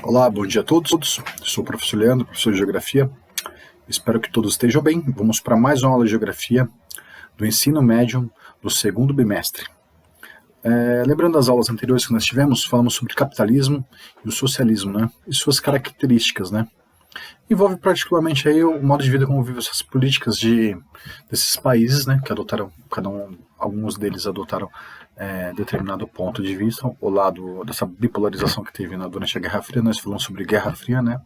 Olá, bom dia a todos. Sou o professor Leandro, professor de Geografia. Espero que todos estejam bem. Vamos para mais uma aula de Geografia do ensino médio do segundo bimestre. Lembrando das aulas anteriores que nós tivemos, falamos sobre capitalismo e o socialismo, né? E suas características, né? Envolve particularmente aí o modo de vida como vivem essas políticas desses países, né? Que adotaram, alguns deles adotaram determinado ponto de vista, ao lado dessa bipolarização que teve durante a Guerra Fria. Nós falamos sobre Guerra Fria, né?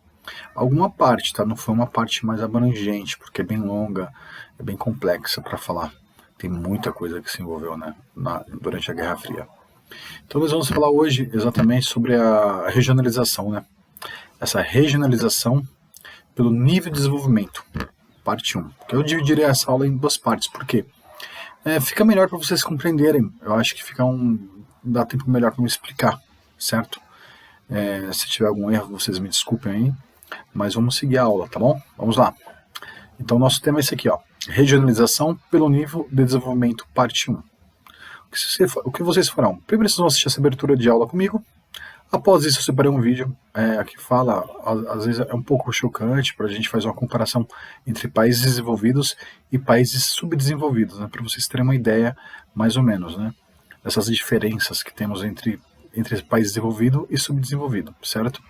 Alguma parte, tá? Não foi uma parte mais abrangente, porque é bem longa, é bem complexa para falar. Tem muita coisa que se envolveu, né, durante a Guerra Fria. Então nós vamos falar hoje exatamente sobre a regionalização, né? Essa regionalização pelo nível de desenvolvimento, parte 1. Eu dividirei essa aula em duas partes, por quê? Fica melhor para vocês compreenderem, eu acho que dá tempo melhor para me explicar, certo? Se tiver algum erro, vocês me desculpem aí, mas vamos seguir a aula, tá bom? Vamos lá. Então, nosso tema é esse aqui, ó. Regionalização pelo nível de desenvolvimento, parte 1. O que vocês farão? Primeiro vocês vão assistir essa abertura de aula comigo. Após isso, eu separei um vídeo que fala, às vezes é um pouco chocante, para a gente fazer uma comparação entre países desenvolvidos e países subdesenvolvidos, né, para vocês terem uma ideia, mais ou menos, né, dessas diferenças que temos entre país desenvolvido e subdesenvolvido, certo?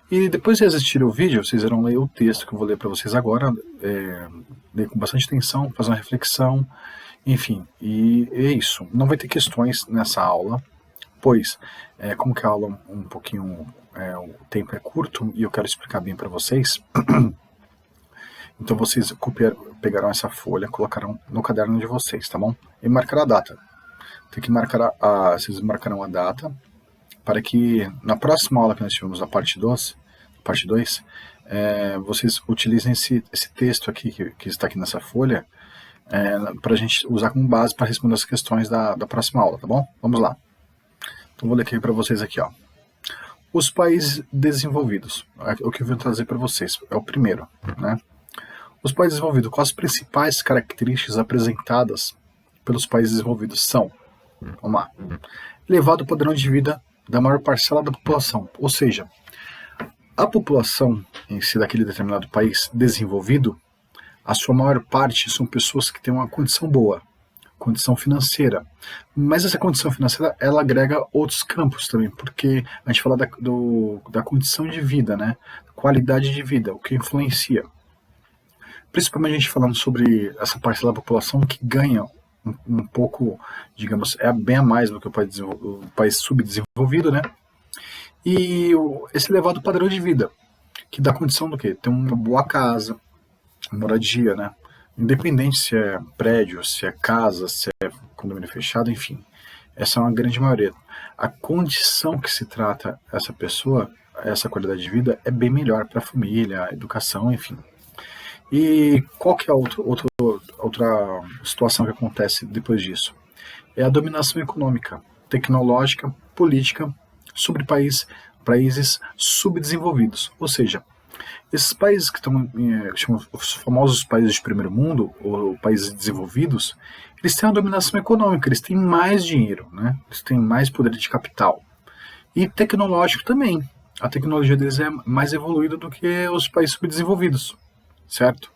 E depois de assistirem o vídeo, vocês irão ler o texto que eu vou ler para vocês agora, ler com bastante atenção, fazer uma reflexão, enfim, e é isso. Não vai ter questões nessa aula, pois, como que a aula um pouquinho, o tempo é curto e eu quero explicar bem para vocês, então vocês pegarão essa folha, colocarão no caderno de vocês, tá bom? E marcarão a data. Tem que marcar vocês marcarão a data, para que na próxima aula que nós tivemos, a parte 2, vocês utilizem esse texto aqui, que está aqui nessa folha, para a gente usar como base para responder as questões da próxima aula, tá bom? Vamos lá. Então vou ler aqui para vocês aqui, ó. Os países desenvolvidos, o que eu vou trazer para vocês, é o primeiro, né? Os países desenvolvidos, quais as principais características apresentadas pelos países desenvolvidos são, vamos lá, elevado padrão de vida da maior parcela da população, ou seja, a população em si daquele determinado país desenvolvido, a sua maior parte são pessoas que têm uma condição boa, condição financeira, mas essa condição financeira ela agrega outros campos também, porque a gente fala da condição de vida, né, qualidade de vida, o que influencia, principalmente a gente falando sobre essa parcela da população que ganha um pouco, digamos, bem a mais do que o país subdesenvolvido, né? E esse elevado padrão de vida, que dá condição do quê? Ter uma boa casa, moradia, né? Independente se é prédio, se é casa, se é condomínio fechado, enfim. Essa é uma grande maioria. A condição que se trata essa pessoa, essa qualidade de vida, é bem melhor para a família, a educação, enfim. E qual que é a outra situação que acontece depois disso? É a dominação econômica, tecnológica, política sobre países subdesenvolvidos. Ou seja, esses países que chamam os famosos países de primeiro mundo, ou países desenvolvidos, eles têm uma dominação econômica, eles têm mais dinheiro, né? Eles têm mais poder de capital. E tecnológico também. A tecnologia deles é mais evoluída do que os países subdesenvolvidos. Certo?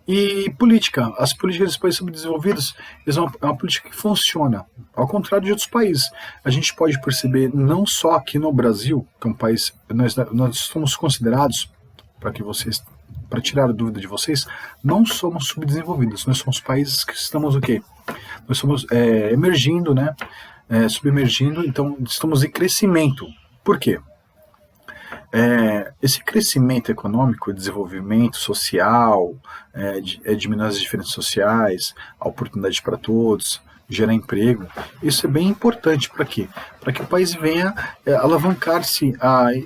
E política. As políticas dos países subdesenvolvidos é uma política que funciona, ao contrário de outros países. A gente pode perceber, não só aqui no Brasil, que é um país, nós somos considerados, para tirar a dúvida de vocês, não somos subdesenvolvidos, nós somos países que estamos o quê? Nós somos emergindo, né? Submergindo, então estamos em crescimento. Por quê? Esse crescimento econômico, desenvolvimento social, diminuir as diferenças sociais, a oportunidade para todos, gerar emprego, isso é bem importante para quê? Para que o país venha alavancar-se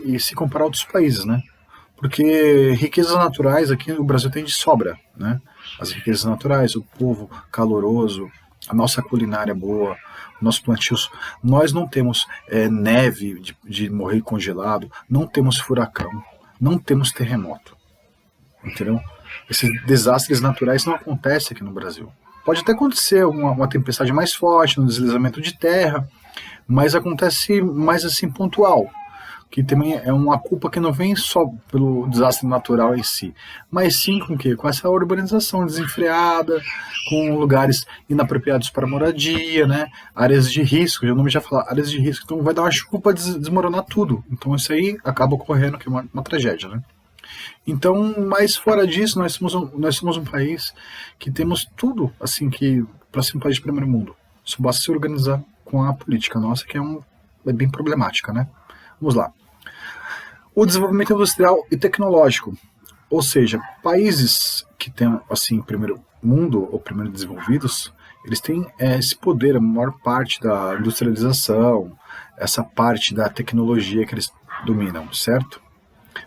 e se comparar a outros países, né? Porque riquezas naturais aqui no Brasil tem de sobra, né? As riquezas naturais, o povo caloroso, a nossa culinária boa, nossos plantios, nós não temos neve de morrer congelado, não temos furacão, não temos terremoto, entendeu? Esses desastres naturais não acontecem aqui no Brasil. Pode até acontecer uma tempestade mais forte, um deslizamento de terra, mas acontece mais assim pontual. que também é uma culpa que não vem só pelo desastre natural em si, mas sim com o quê? Com essa urbanização desenfreada, com lugares inapropriados para moradia, né? Áreas de risco, o nome já fala, áreas de risco, então vai dar uma chuva para desmoronar tudo. Então isso aí acaba ocorrendo, que é uma tragédia, né? Então, mas fora disso, nós somos um país que temos tudo, assim, que para ser um país de primeiro mundo. Só basta se organizar com a política nossa, que é bem problemática, né? Vamos lá. O desenvolvimento industrial e tecnológico, ou seja, países que têm, assim, primeiro mundo ou primeiro desenvolvidos, eles têm esse poder, a maior parte da industrialização, essa parte da tecnologia que eles dominam, certo?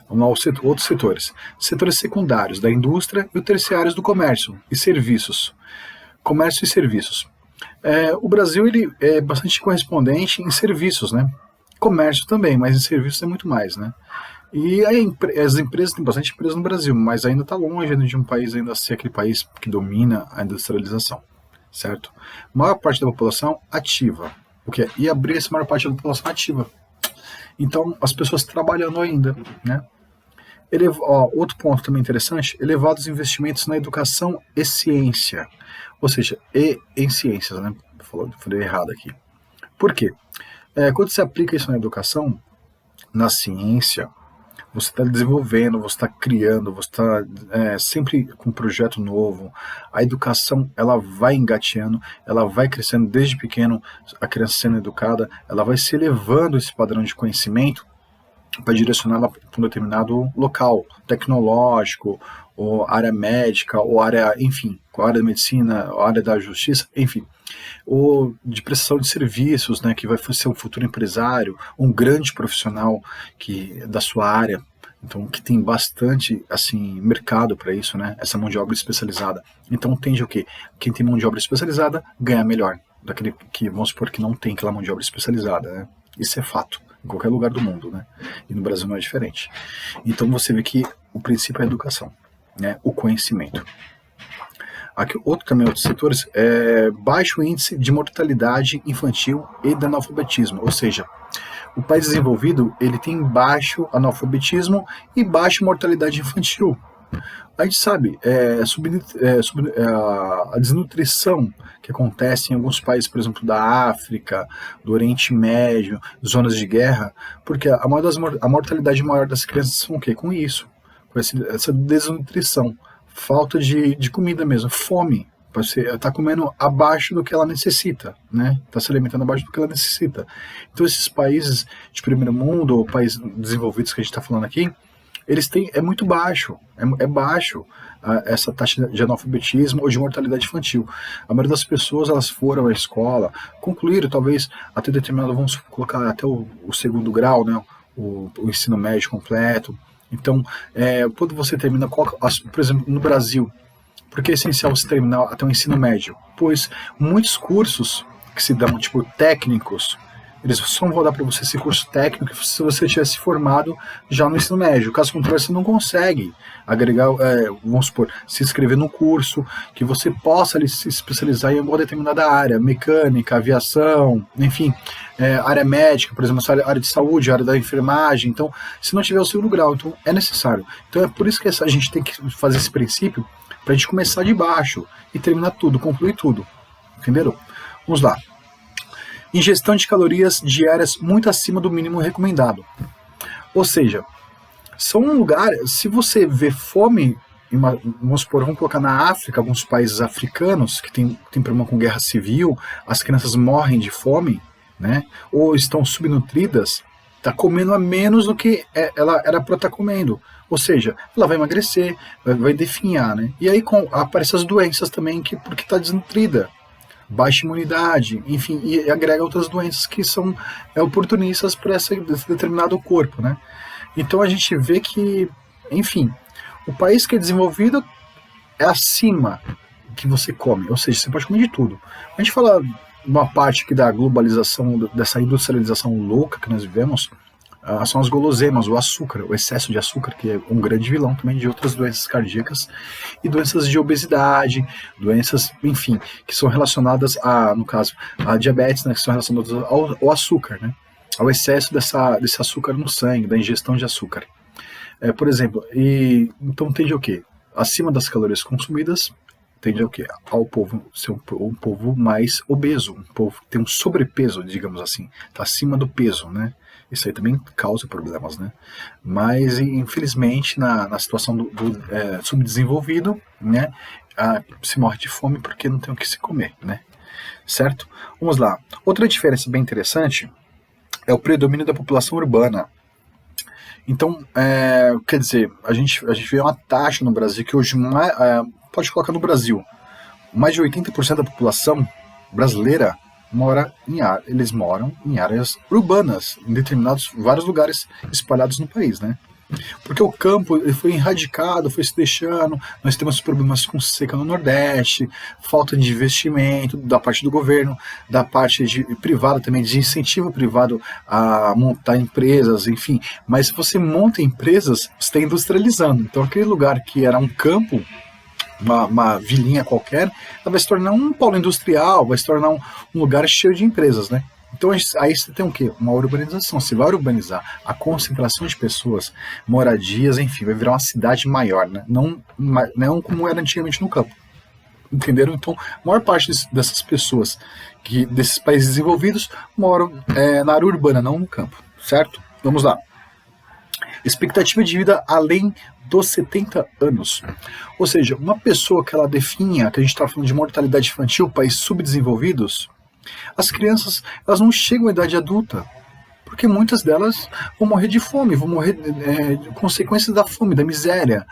Vamos lá, outros setores. Setores secundários da indústria e os terciários do comércio e serviços. Comércio e serviços. O Brasil ele é bastante correspondente em serviços, né? Comércio também, mas em serviços é muito mais, né? E as empresas, tem bastante empresas no Brasil, mas ainda está longe de um país ainda ser aquele país que domina a industrialização, certo? A maior parte da população ativa. O que é? E abrir essa maior parte da população ativa. Então, as pessoas trabalhando ainda, né? Outro ponto também interessante, elevados investimentos na educação e ciência. Ou seja, em ciências, né? Falei errado aqui. Por quê? Quando você aplica isso na educação, na ciência, você está desenvolvendo, você está criando, você está sempre com um projeto novo. A educação, ela vai engateando, ela vai crescendo desde pequeno, a criança sendo educada, ela vai se elevando esse padrão de conhecimento para direcioná-la para um determinado local, tecnológico, ou área médica, ou área, enfim, a área da medicina, a área da justiça, enfim, ou de prestação de serviços, né, que vai ser um futuro empresário, um grande profissional da sua área, então que tem bastante assim mercado para isso, né, essa mão de obra especializada. Então tende o quê? Quem tem mão de obra especializada ganha melhor daquele que, vamos supor, que não tem aquela mão de obra especializada, né? Isso é fato, em qualquer lugar do mundo, né? E no Brasil não é diferente. Então você vê que o princípio é a educação, né? O conhecimento. Aqui, outros setores é baixo índice de mortalidade infantil e de analfabetismo, ou seja, o país desenvolvido ele tem baixo analfabetismo e baixa mortalidade infantil. A gente sabe, a desnutrição que acontece em alguns países, por exemplo, da África, do Oriente Médio, zonas de guerra, porque a mortalidade maior das crianças são o quê? Com isso, com essa desnutrição, falta de comida mesmo, fome. Você está comendo abaixo do que ela necessita, né? Está se alimentando abaixo do que ela necessita. Então esses países de primeiro mundo, ou países desenvolvidos que a gente está falando aqui, eles têm, é muito baixo, é baixo essa taxa de analfabetismo ou de mortalidade infantil. A maioria das pessoas, elas foram à escola, concluíram talvez até determinado, vamos colocar até o segundo grau, né, o ensino médio completo. Então, quando você termina, por exemplo, no Brasil, por que é essencial você terminar até o ensino médio? Pois muitos cursos que se dão, tipo técnicos, eles só vão dar para você esse curso técnico se você tivesse formado já no ensino médio. Caso contrário, você não consegue agregar, vamos supor, se inscrever no curso que você possa ali, se especializar em uma determinada área, mecânica, aviação, enfim, área médica, por exemplo, área de saúde, área da enfermagem. Então, se não tiver o segundo grau, então é necessário. Então é por isso que a gente tem que fazer esse princípio para a gente começar de baixo e terminar tudo, concluir tudo. Entenderam? Vamos lá. Ingestão de calorias diárias muito acima do mínimo recomendado. Ou seja, são um lugar, se você vê fome, vamos colocar na África, alguns países africanos que tem problema com guerra civil, as crianças morrem de fome, né? Ou estão subnutridas, está comendo a menos do que ela era para estar comendo. Ou seja, ela vai emagrecer, vai definhar, né? E aí aparecem as doenças também, porque está desnutrida. Baixa imunidade, enfim, e agrega outras doenças que são oportunistas para esse determinado corpo, né? Então a gente vê que, enfim, o país que é desenvolvido é acima que você come, ou seja, você pode comer de tudo. A gente fala uma parte aqui da globalização, dessa industrialização louca que nós vivemos, são as guloseimas, o açúcar, o excesso de açúcar, que é um grande vilão também de outras doenças cardíacas e doenças de obesidade, doenças, enfim, que são relacionadas no caso, a diabetes, né, que são relacionadas ao açúcar, né? ao excesso desse açúcar no sangue, da ingestão de açúcar. Por exemplo, então tende ao quê? Acima das calorias consumidas, tende ao quê? Ao povo ser um povo mais obeso, um povo que tem um sobrepeso, digamos assim, está acima do peso, né? Isso aí também causa problemas, né? Mas, infelizmente, na situação do subdesenvolvido, né, se morre de fome porque não tem o que se comer, né? Certo? Vamos lá. Outra diferença bem interessante é o predomínio da população urbana. Então, quer dizer, a gente vê uma taxa no Brasil que hoje, pode colocar no Brasil, mais de 80% da população brasileira eles moram em áreas urbanas, em vários lugares espalhados no país, né? Porque o campo ele foi erradicado, foi se deixando, nós temos problemas com seca no Nordeste, falta de investimento da parte do governo, da parte privada também, de incentivo privado a montar empresas, enfim. Mas se você monta empresas, você está industrializando. Então aquele lugar que era um campo, uma vilinha qualquer, ela vai se tornar um polo industrial, vai se tornar um lugar cheio de empresas, né? Então aí você tem o quê? Uma urbanização. Você vai urbanizar a concentração de pessoas, moradias, enfim, vai virar uma cidade maior, né? Não como era antigamente no campo. Entenderam? Então, a maior parte dessas pessoas, desses países desenvolvidos, moram na área urbana, não no campo, certo? Vamos lá. Expectativa de vida além dos 70 anos. Ou seja, uma pessoa que ela definha, que a gente está falando de mortalidade infantil, países subdesenvolvidos, as crianças elas não chegam à idade adulta, porque muitas delas vão morrer de fome, vão morrer de consequências da fome, da miséria,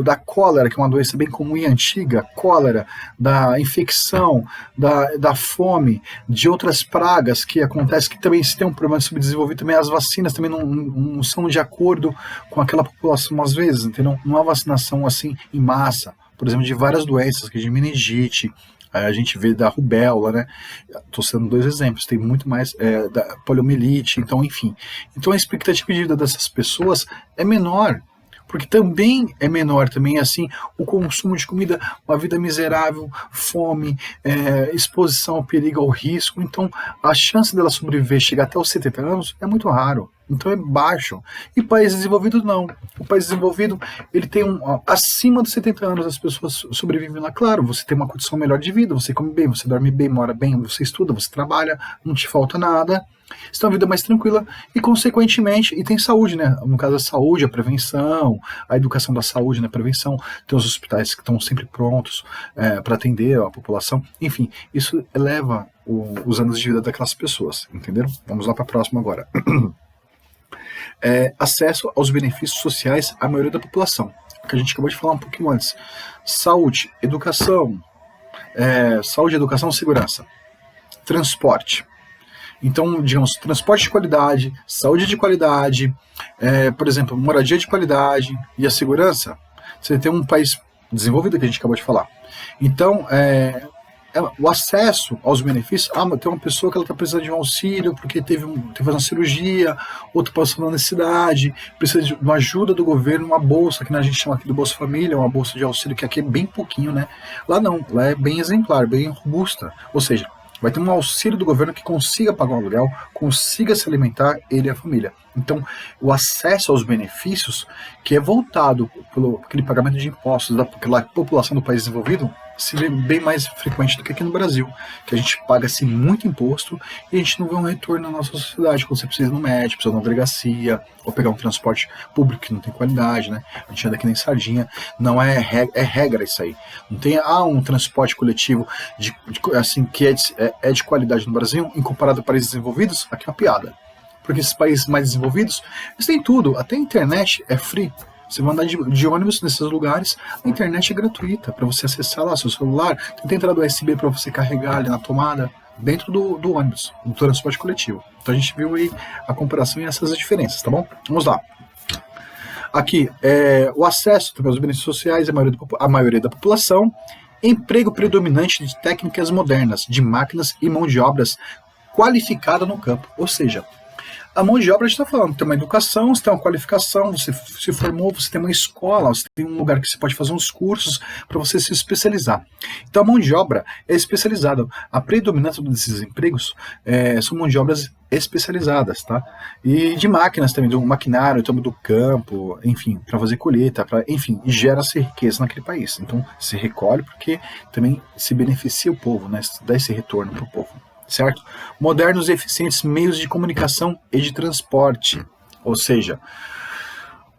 da cólera, que é uma doença bem comum e antiga, cólera, da infecção, da fome, de outras pragas que acontecem, que também se tem um problema subdesenvolvido, também as vacinas também não são de acordo com aquela população às vezes, entendeu? Não há vacinação assim em massa, por exemplo, de várias doenças, que de meningite, a gente vê da rubéola, né? Estou citando 2 exemplos, tem muito mais da poliomielite, então, enfim. Então a expectativa de vida dessas pessoas é menor, porque também é menor também assim o consumo de comida, uma vida miserável, fome, exposição ao perigo, ao risco. Então a chance dela sobreviver, chegar até os 70 anos é muito raro. Então é baixo. E país desenvolvido não. O país desenvolvido, ele tem acima dos 70 anos as pessoas sobrevivem lá. Claro, você tem uma condição melhor de vida, você come bem, você dorme bem, mora bem, você estuda, você trabalha, não te falta nada. Você tem uma vida mais tranquila e, consequentemente, e tem saúde, né? No caso, a saúde, a prevenção, a educação da saúde, né? A prevenção, tem os hospitais que estão sempre prontos para atender a população. Enfim, isso eleva os anos de vida daquelas pessoas, entenderam? Vamos lá para a próxima agora. Acesso aos benefícios sociais à maioria da população, que a gente acabou de falar um pouquinho antes. Saúde, educação, segurança, transporte. Então, digamos, transporte de qualidade, saúde de qualidade, por exemplo, moradia de qualidade e a segurança, você tem um país desenvolvido que a gente acabou de falar. Então, o acesso aos benefícios, tem uma pessoa que ela está precisando de um auxílio porque teve uma cirurgia, outra passou na necessidade, precisa de uma ajuda do governo, uma bolsa, que a gente chama aqui do Bolsa Família, uma bolsa de auxílio, que aqui é bem pouquinho, né? Lá não, lá é bem exemplar, bem robusta, ou seja, vai ter um auxílio do governo que consiga pagar um aluguel, consiga se alimentar, ele e a família. Então, o acesso aos benefícios, que é voltado pelo aquele pagamento de impostos daquela população do país desenvolvido, se vê bem mais frequente do que aqui no Brasil, que a gente paga assim, muito imposto e a gente não vê um retorno na nossa sociedade, quando você precisa ir no médico, precisa ir na delegacia, ou pegar um transporte público que não tem qualidade, né? A gente anda aqui nem sardinha, não é regra isso aí. Não tem um transporte coletivo assim, que é de qualidade no Brasil, em comparado a países desenvolvidos, aqui é uma piada. Porque esses países mais desenvolvidos, eles têm tudo, até a internet é free. Você vai andar de ônibus nesses lugares, a internet é gratuita para você acessar lá seu celular, tem entrada USB para você carregar ali na tomada, dentro do ônibus, do transporte coletivo. Então a gente viu aí a comparação e essas diferenças, tá bom? Vamos lá. Aqui, o acesso aos benefícios sociais, a maioria da população, emprego predominante de técnicas modernas, de máquinas e mão de obras qualificada no campo, ou seja, a mão de obra a gente está falando, tem uma educação, você tem uma qualificação, você se formou, você tem uma escola, você tem um lugar que você pode fazer uns cursos para você se especializar. Então a mão de obra é especializada. A predominância desses empregos são mão de obras especializadas, tá? E de máquinas também, do maquinário, também do campo, enfim, para fazer colheita, enfim, gera-se riqueza naquele país. Então, se recolhe porque também se beneficia o povo, né? Dá esse retorno para o povo, certo? Modernos e eficientes meios de comunicação e de transporte. Ou seja,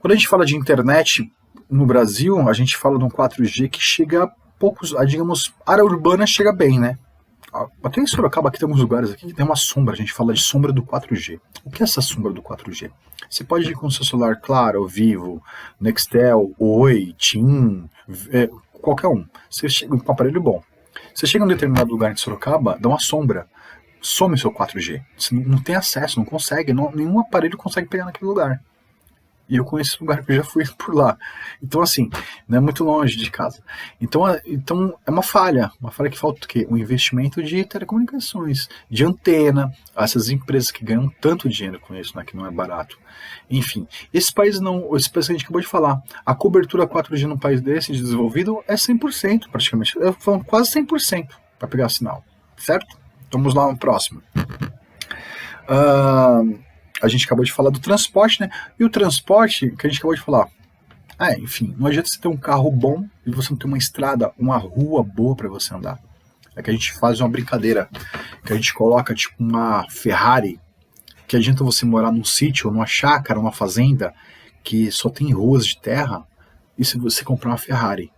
quando a gente fala de internet no Brasil, a gente fala de um 4G que chega a poucos, digamos, área urbana chega bem, né? Até em Sorocaba aqui tem alguns lugares aqui que tem uma sombra, a gente fala de sombra do 4G. O que é essa sombra do 4G? Você pode ir com o seu celular, Claro, Vivo, Nextel, Oi, TIM, qualquer um. Você chega com um aparelho bom. Você chega em um determinado lugar em Sorocaba, dá uma sombra, some o seu 4G. Você não tem acesso, não consegue, nenhum aparelho consegue pegar naquele lugar. E eu conheço esse lugar que eu já fui por lá. Então, assim, não é muito longe de casa. Então é uma falha que falta o quê? Um investimento de telecomunicações, de antena, essas empresas que ganham tanto dinheiro com isso, né, que não é barato. Enfim, esse país que a gente acabou de falar, a cobertura 4G num país desse desenvolvido é 100% praticamente. Eu falo quase 100% para pegar sinal, certo? Vamos lá no próximo. A gente acabou de falar do transporte, né? E o transporte que a gente acabou de falar. Enfim, não adianta você ter um carro bom e você não ter uma estrada, uma rua boa para você andar. É que a gente faz uma brincadeira, que a gente coloca tipo uma Ferrari, que adianta você morar num sítio, numa chácara, numa fazenda, que só tem ruas de terra, e se você comprar uma Ferrari,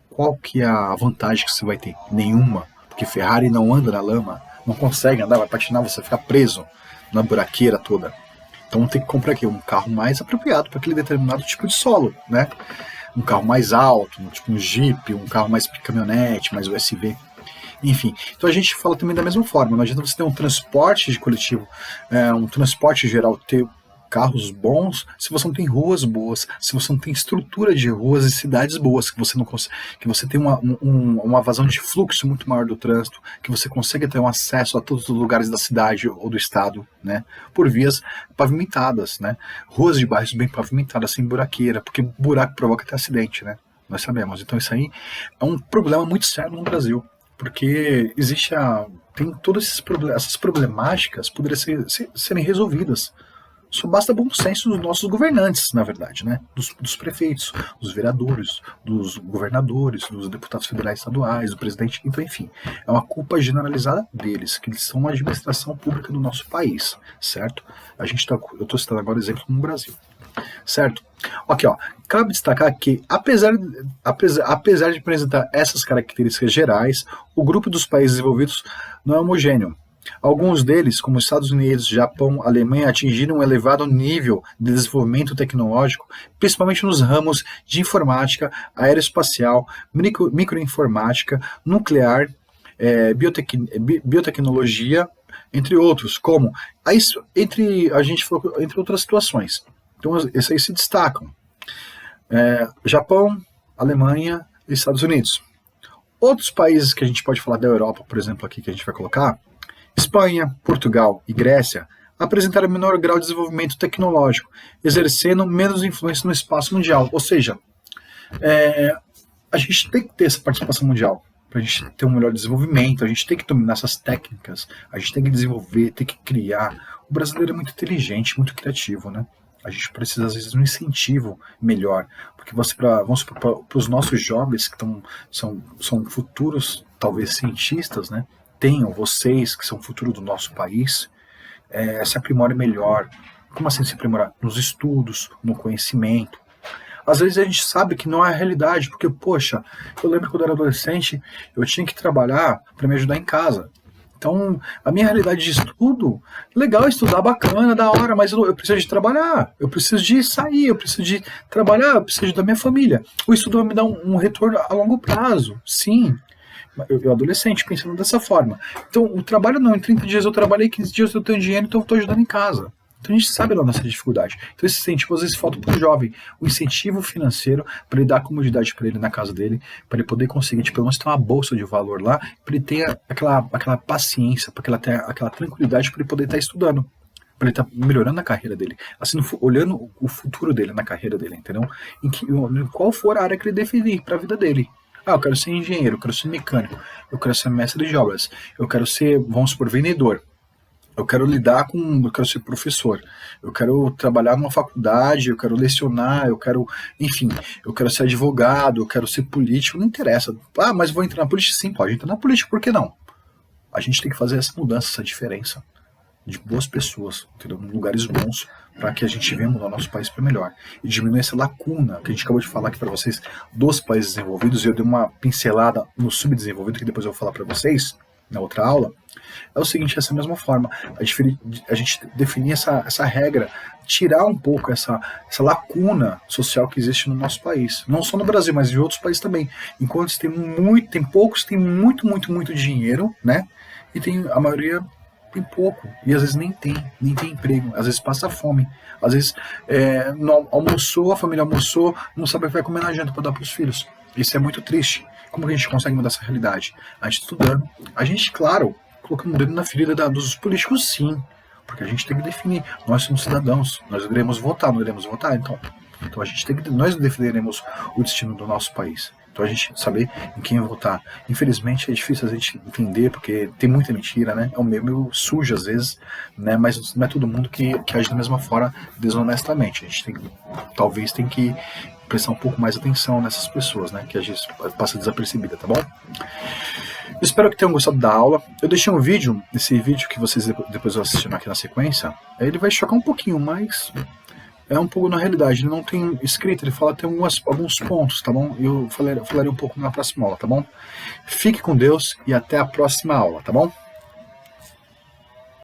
qual que é a vantagem que você vai ter? Nenhuma, porque Ferrari não anda na lama, não consegue andar, vai patinar, você fica preso na buraqueira toda. Então tem que comprar aqui um carro mais apropriado para aquele determinado tipo de solo, né? Um carro mais alto, tipo um Jeep, um carro mais caminhonete, mais USV. Enfim, então a gente fala também da mesma forma. Não adianta você ter um transporte de coletivo, um transporte geral, ter carros bons, se você não tem ruas boas, se você não tem estrutura de ruas e cidades boas, que você não consegue, que você tem uma vazão de fluxo muito maior do trânsito, que você consegue ter um acesso a todos os lugares da cidade ou do estado, né, por vias pavimentadas, né, ruas de bairros bem pavimentadas, sem buraqueira, porque buraco provoca até acidente, né, nós sabemos. Então isso aí é um problema muito sério no Brasil, porque tem todas essas problemáticas poderiam serem resolvidas. Só basta bom senso dos nossos governantes, na verdade, né? Dos prefeitos, dos vereadores, dos governadores, dos deputados federais e estaduais, do presidente, então, enfim. É uma culpa generalizada deles, que eles são a administração pública do nosso país, certo? Eu estou citando agora o exemplo no Brasil, certo? Aqui, ó, cabe destacar que, apesar de apresentar essas características gerais, o grupo dos países desenvolvidos não é homogêneo. Alguns deles, como os Estados Unidos, Japão, Alemanha, atingiram um elevado nível de desenvolvimento tecnológico, principalmente nos ramos de informática, aeroespacial, microinformática, nuclear, biotecnologia, entre outros, entre outras situações. Então, esses aí se destacam. Japão, Alemanha e Estados Unidos. Outros países que a gente pode falar da Europa, por exemplo, aqui que a gente vai colocar, Espanha, Portugal e Grécia apresentaram menor grau de desenvolvimento tecnológico, exercendo menos influência no espaço mundial. Ou seja, a gente tem que ter essa participação mundial para a gente ter um melhor desenvolvimento, a gente tem que dominar essas técnicas, a gente tem que desenvolver, tem que criar. O brasileiro é muito inteligente, muito criativo, né? A gente precisa, às vezes, de um incentivo melhor, porque para os nossos jovens que são futuros, talvez, cientistas, né? Tenham vocês, que são o futuro do nosso país, se aprimorem melhor. Como assim se aprimorar? Nos estudos, no conhecimento. Às vezes a gente sabe que não é a realidade, porque, poxa, eu lembro quando eu era adolescente, eu tinha que trabalhar para me ajudar em casa. Então, a minha realidade de estudo, legal estudar, bacana, da hora, mas eu preciso de trabalhar, eu preciso de sair, eu preciso de trabalhar, eu preciso da minha família. O estudo vai me dar um retorno a longo prazo, sim. Eu adolescente, pensando dessa forma. Então, o trabalho não, em 30 dias eu trabalhei, 15 dias eu tenho dinheiro, então eu estou ajudando em casa. Então a gente sabe da nossa dificuldade. Então esse incentivo às vezes falta para o jovem, o incentivo financeiro para ele dar comodidade para ele na casa dele, para ele poder conseguir, pelo menos ter uma bolsa de valor lá, para ele ter aquela paciência, para ele ter aquela tranquilidade para ele poder estar estudando, para ele estar melhorando a carreira dele, assim, olhando o futuro dele na carreira dele, entendeu? Em qual for a área que ele definir para a vida dele. Eu quero ser engenheiro, eu quero ser mecânico, eu quero ser mestre de obras, eu quero ser, vamos supor, vendedor. Eu quero lidar com, eu quero ser professor, eu quero trabalhar numa faculdade, eu quero lecionar, eu quero, enfim, eu quero ser advogado, eu quero ser político, não interessa. Ah, mas vou entrar na política? Sim, pode entrar na política, por que não? A gente tem que fazer essa mudança, essa diferença de boas pessoas, entendeu? Em lugares bons, para que a gente venha mudar o nosso país para melhor. E diminuir essa lacuna que a gente acabou de falar aqui para vocês dos países desenvolvidos, e eu dei uma pincelada no subdesenvolvido, que depois eu vou falar para vocês na outra aula. É o seguinte, dessa mesma forma, a gente definir essa regra, tirar um pouco essa lacuna social que existe no nosso país. Não só no Brasil, mas em outros países também. Enquanto tem poucos, tem muito dinheiro, né? E tem a maioria tem pouco, e às vezes nem tem emprego, às vezes passa fome, às vezes não almoçou, a família almoçou, não sabe o que vai comer na janta para dar para os filhos. Isso é muito triste. Como que a gente consegue mudar essa realidade? A gente estudando, a gente, claro, colocando o dedo na ferida dos políticos, sim, porque a gente tem que definir, nós somos cidadãos, nós iremos votar, não iremos votar, então a gente tem que, nós definiremos o destino do nosso país. Então a gente saber em quem votar. Infelizmente é difícil a gente entender, porque tem muita mentira, né? É um meio sujo às vezes, né? Mas não é todo mundo que age da mesma forma desonestamente. A gente talvez tem que prestar um pouco mais atenção nessas pessoas, né? Que a gente passa desapercebida, tá bom? Espero que tenham gostado da aula. Eu deixei um vídeo, esse vídeo que vocês depois vão assistir aqui na sequência. Ele vai chocar um pouquinho, mas é um pouco na realidade, ele não tem escrito, ele fala tem alguns pontos, tá bom? Eu falarei um pouco na próxima aula, tá bom? Fique com Deus e até a próxima aula, tá bom?